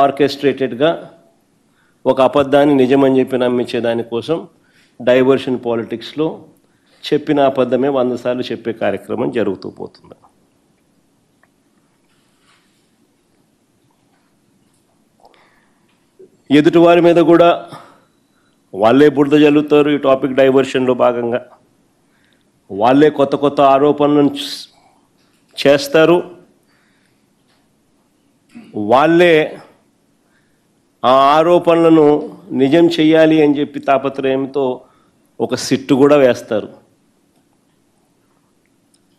ఆర్కెస్ట్రేటెడ్గా ఒక అబద్ధాన్ని నిజమని చెప్పి నమ్మించే దానికోసం డైవర్షన్ పాలిటిక్స్లో చెప్పిన అబద్ధమే 100 సార్లు చెప్పే కార్యక్రమం జరుగుతూ పోతుంది. ఎదుటివారి మీద కూడా వాళ్ళే బురద జల్లుతారు. ఈ టాపిక్ డైవర్షన్లో భాగంగా వాళ్ళే కొత్త కొత్త ఆరోపణలను చేస్తారు. వాళ్ళే ఆ ఆరోపణలను నిజం చేయాలి అని చెప్పి తాపత్రయంతో ఒక సిట్టు కూడా వేస్తారు.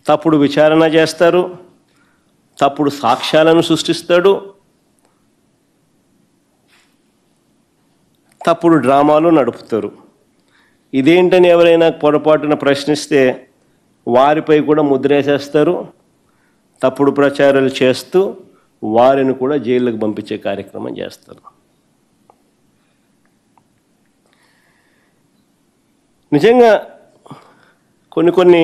తప్పుడు విచారణ చేస్తారు, తప్పుడు సాక్ష్యాలను సృష్టిస్తాడు, తప్పుడు డ్రామాలు నడుపుతారు. ఇదేంటని ఎవరైనా పొరపాటున ప్రశ్నిస్తే వారిపై కూడా ముద్రేసేస్తారు. తప్పుడు ప్రచారాలు చేస్తూ వారిని కూడా జైళ్ళకు పంపించే కార్యక్రమం చేస్తారు. నిజంగా కొన్ని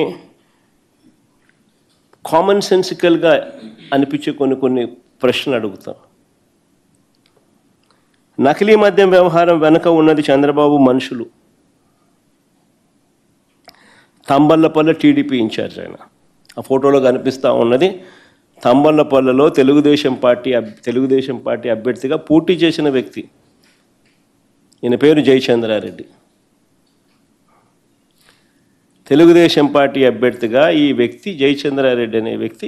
కామన్ సెన్సికల్గా అనిపించే కొన్ని ప్రశ్నలు అడుగుతాం. నకిలీ మద్యం వ్యవహారం వెనుక ఉన్నది చంద్రబాబు మనుషులు. తంబళ్ళపల్లె టీడీపీ ఇన్ఛార్జ్ ఆయన. ఆ ఫోటోలో కనిపిస్తూ ఉన్నది తంబళ్ళపల్లెలో తెలుగుదేశం పార్టీ అభ్యర్థిగా పోటీ చేసిన వ్యక్తి. ఈయన పేరు జయచంద్రారెడ్డి. తెలుగుదేశం పార్టీ అభ్యర్థిగా ఈ వ్యక్తి జయచంద్రారెడ్డి అనే వ్యక్తి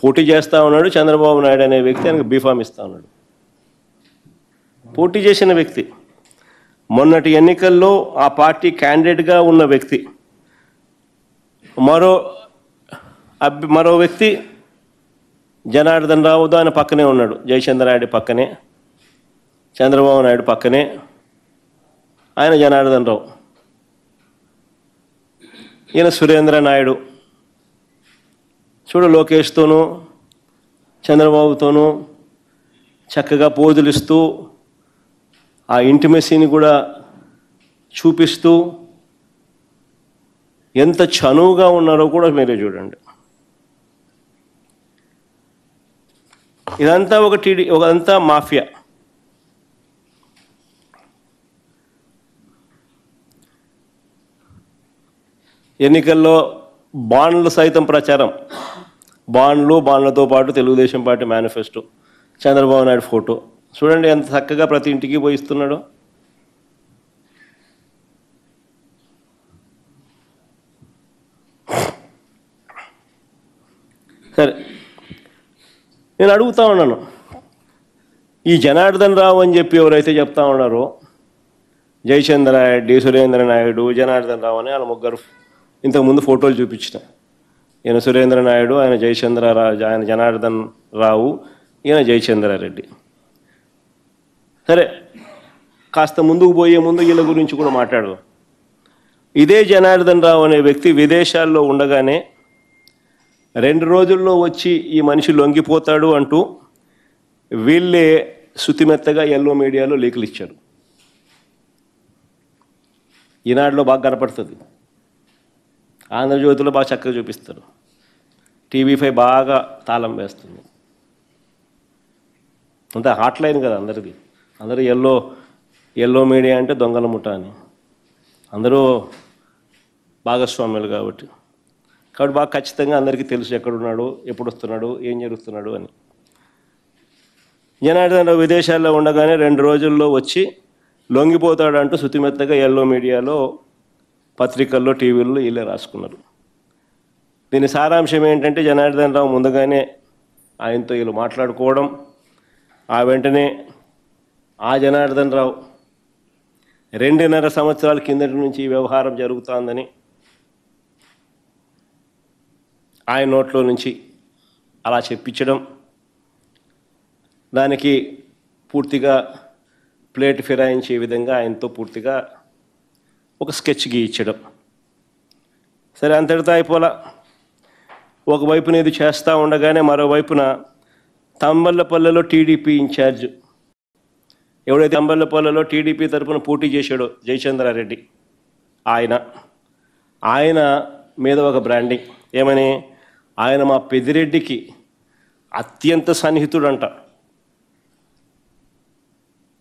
పోటీ చేస్తూ ఉన్నాడు. చంద్రబాబు నాయుడు అనే వ్యక్తి ఆయనకు బీఫామ్ ఇస్తూ ఉన్నాడు. పోటీ చేసిన వ్యక్తి, మొన్నటి ఎన్నికల్లో ఆ పార్టీ క్యాండిడేట్గా ఉన్న వ్యక్తి. మరో వ్యక్తి జనార్దన్ రావు ఆయన పక్కనే ఉన్నాడు. జయచంద్రారెడ్డి పక్కనే, చంద్రబాబు నాయుడు పక్కనే, ఆయన జనార్దన్ రావు. ఈయన సురేంద్ర నాయుడు. చూడు, లోకేష్తోనూ చంద్రబాబుతోనూ చక్కగా పోజులు ఇస్తూ ఆ ఇంటిమెసీని కూడా చూపిస్తూ ఎంత చనువుగా ఉన్నారో కూడా మీరే చూడండి. ఇదంతా ఒకంతా మాఫియా. ఎన్నికల్లో బాండ్లు సైతం ప్రచారం. బాండ్లతో పాటు Telugu Desam party manifesto, Chandrababu Naidu photo. చూడండి ఎంత చక్కగా ప్రతి ఇంటికి పోయిస్తున్నాడో. సరే, నేను అడుగుతా ఉన్నాను, ఈ జనార్దన్ రావు అని చెప్పి ఎవరైతే చెప్తా ఉన్నారో, జయచంద్రారెడ్డి, సురేంద్ర నాయుడు, జనార్దన్ రావు అని వాళ్ళ ముగ్గురు ఇంతకుముందు ఫోటోలు చూపించిన. ఈయన సురేంద్ర నాయుడు, ఆయన జనార్దన్ రావు, ఈయన జయచంద్రారెడ్డి. సరే, కాస్త ముందుకు పోయే ముందు వీళ్ళ గురించి కూడా మాట్లాడదాం. ఇదే జనార్దన్ రావు అనే వ్యక్తి విదేశాల్లో ఉండగానే 2 రోజుల్లో వచ్చి ఈ మనిషి లొంగిపోతాడు అంటూ వీళ్ళే శుతిమెత్తగా ఎల్లో మీడియాలో లీకులు ఇచ్చారు. ఈనాడులో బాగా కనపడుతుంది, ఆంధ్రజ్యోతిలో బాగా చక్కగా చూపిస్తారు, టీవీ5 బాగా తాళం వేస్తుంది. అంతే హాట్లైన్ కదా అందరిది. అందరూ ఎల్లో మీడియా అంటే దొంగల ముఠ అని అందరూ భాగస్వామ్యులు కాబట్టి బాగా ఖచ్చితంగా అందరికీ తెలుసు ఎక్కడున్నాడు, ఎప్పుడు వస్తున్నాడు, ఏం జరుగుతున్నాడు అని. జనార్దన్ రావు విదేశాల్లో ఉండగానే 2 రోజుల్లో వచ్చి లొంగిపోతాడంటూ శుతిమెత్తగా ఎల్లో మీడియాలో, పత్రికల్లో, టీవీల్లో వీళ్ళే రాసుకున్నారు. దీని సారాంశం ఏంటంటే, జనార్దన్ రావు ముందుగానే ఆయనతో వీళ్ళు మాట్లాడుకోవడం, ఆ వెంటనే ఆ జనార్దన్ రావు 2.5 సంవత్సరాల కిందటి నుంచి ఈ వ్యవహారం జరుగుతుందని ఆయన నోట్లో నుంచి అలా చెప్పించడం, దానికి పూర్తిగా ప్లేట్ ఫిరాయించే విధంగా ఆయనతో పూర్తిగా ఒక స్కెచ్ గీయించడం. సరే, అంతటితో అయిపోలా. ఒకవైపున ఇది చేస్తూ ఉండగానే మరోవైపున తంబళ్ళపల్లెలో టీడీపీ ఇన్ఛార్జ్ ఎవడైతే తంబళ్ళపల్లెలో టీడీపీ తరఫున పోటీ చేశాడో జయచంద్రారెడ్డి, ఆయన మీద ఒక బ్రాండింగ్. ఏమని? ఆయన మా పెద్దిరెడ్డికి అత్యంత సన్నిహితుడంట.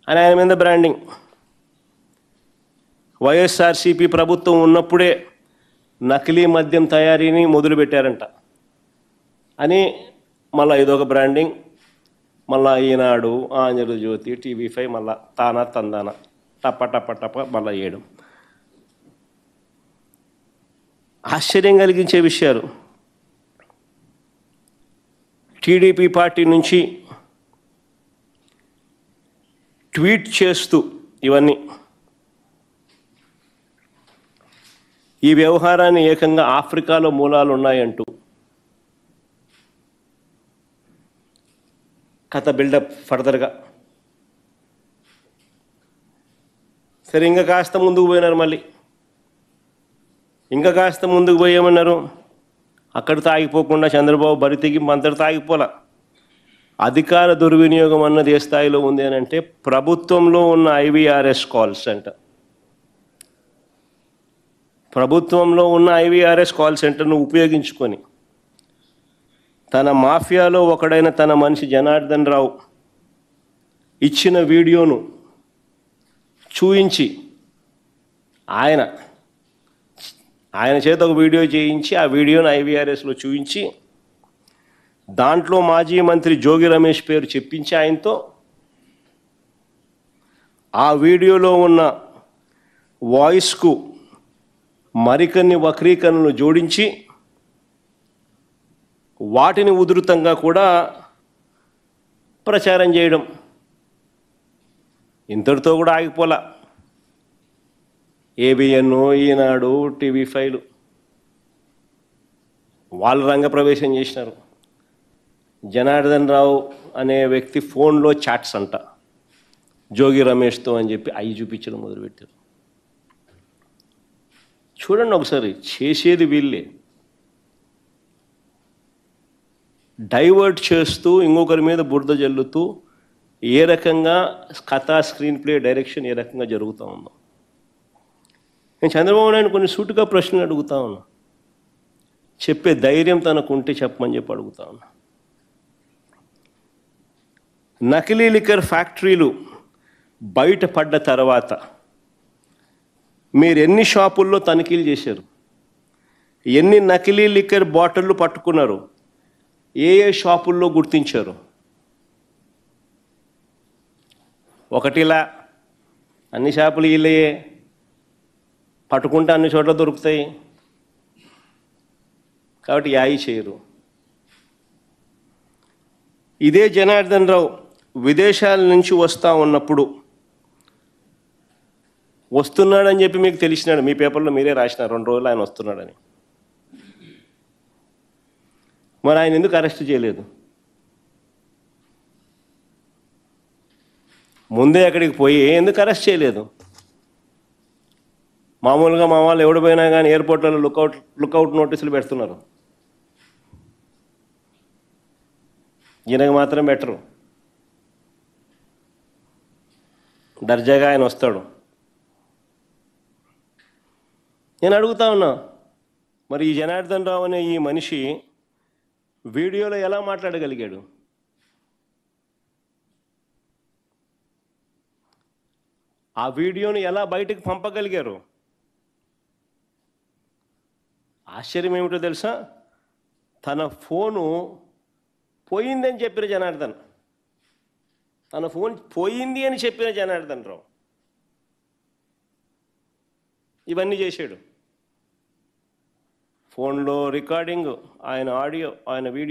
అని ఆయన మీద బ్రాండింగ్. వైఎస్ఆర్సీపీ ప్రభుత్వం ఉన్నప్పుడే నకిలీ మద్యం తయారీని మొదలుపెట్టారంట అని మళ్ళీ ఇదొక బ్రాండింగ్. మళ్ళా ఈనాడు, ఆంధ్రజ్యోతి, టీవీ5 మళ్ళా తానా తందాన టప్ప టప్ప టప్ప మళ్ళా వేయడం. ఆశ్చర్యం కలిగించే విషయాలు. టీడీపీ పార్టీ నుంచి ట్వీట్ చేస్తూ ఇవన్నీ ఈ వ్యవహారాన్ని ఏకంగా ఆఫ్రికాలో మూలాలు ఉన్నాయంటూ కథ బిల్డప్ ఫర్దర్గా. సరే, ఇంకా కాస్త ముందుకు పోయినారు. మళ్ళీ ఇంకా కాస్త ముందుకు పోయేమన్నారు. అక్కడితో ఆగిపోకుండా చంద్రబాబు బరి తెగింపు అంతటితో ఆగిపోలా. అధికార దుర్వినియోగం అన్నది ఏ స్థాయిలో ఉంది అని అంటే, ప్రభుత్వంలో ఉన్న IVRS కాల్స్ అంట. ప్రభుత్వంలో ఉన్న IVRS కాల్ సెంటర్ను ఉపయోగించుకొని తన మాఫియాలో ఒకడైన తన మనిషి జనార్దన్ రావు ఇచ్చిన వీడియోను చూయించి ఆయన చేత ఒక వీడియో చేయించి ఆ వీడియోను IVRSలో చూయించి దాంట్లో మాజీ మంత్రి జోగి రమేష్ పేరు చెప్పించి ఆయనతో ఆ వీడియోలో ఉన్న వాయిస్కు మరికొన్ని వక్రీకరణలు జోడించి వాటిని ఉధృతంగా కూడా ప్రచారం చేయడం. ఇంతటితో కూడా ఆగిపోలా. ABN, ఈనాడు, టీవీ5 వాళ్ళు రంగప్రవేశం చేసినారు. జనార్దన్ రావు అనే వ్యక్తి ఫోన్లో చాట్స్ అంట జోగి రమేష్తో అని చెప్పి అవి చూపించడం మొదలుపెట్టారు. చూడండి ఒకసారి, చేసేది వీళ్ళే. డైవర్ట్ చేస్తూ ఇంకొకరి మీద బురద జల్లుతూ ఏ రకంగా కథా స్క్రీన్ ప్లే డైరెక్షన్ ఏ రకంగా జరుగుతూ ఉందో. నేను చంద్రబాబు నాయుడు కొన్ని సూటిగా ప్రశ్నలు అడుగుతా ఉన్నా. చెప్పే ధైర్యం తనకు ఉంటే చెప్పమని చెప్పి అడుగుతా ఉన్నా. నకిలీ లిక్కర్ ఫ్యాక్టరీలు బయటపడ్డ తర్వాత మీరు ఎన్ని షాపుల్లో తనిఖీలు చేశారు? ఎన్ని నకిలీ లిక్కర్ బాటిళ్ళు పట్టుకున్నారు? ఏ షాపుల్లో గుర్తించారు? ఒకటిలా అన్ని షాపులు వీళ్ళయే, పట్టుకుంటే అన్ని చోట్ల దొరుకుతాయి కాబట్టి యాయి చేయరు. ఇదే జనార్దన్ రావు విదేశాల నుంచి వస్తూ ఉన్నప్పుడు వస్తున్నాడని చెప్పి మీకు తెలిసినాడు. మీ పేపర్లో మీరే రాసినారు 2 రోజులు ఆయన వస్తున్నాడని. మరి ఆయన ఎందుకు అరెస్ట్ చేయలేదు? ముందే అక్కడికి పోయి ఎందుకు అరెస్ట్ చేయలేదు? మామూలుగా మా వాళ్ళు ఎవడు పోయినా కానీ ఎయిర్పోర్ట్లలో లుకౌట్ నోటీసులు పెడుతున్నారు. ఈయనకు మాత్రం బెటరు. దర్జాగా ఆయన వస్తాడు. నేను అడుగుతా ఉన్నా, మరి ఈ జనార్దన్ రావు అనే ఈ మనిషి వీడియోలో ఎలా మాట్లాడగలిగాడు? ఆ వీడియోని ఎలా బయటకు పంపగలిగారు? ఆశ్చర్యం ఏమిటో తెలుసా? తన ఫోను పోయిందని చెప్పిన జనార్దన్, తన ఫోన్ పోయింది అని చెప్పిన జనార్దన్ రావు ఇవన్నీ చేశాడు. ఫోన్లో రికార్డింగ్, ఆయన ఆడియో, ఆయన వీడియో.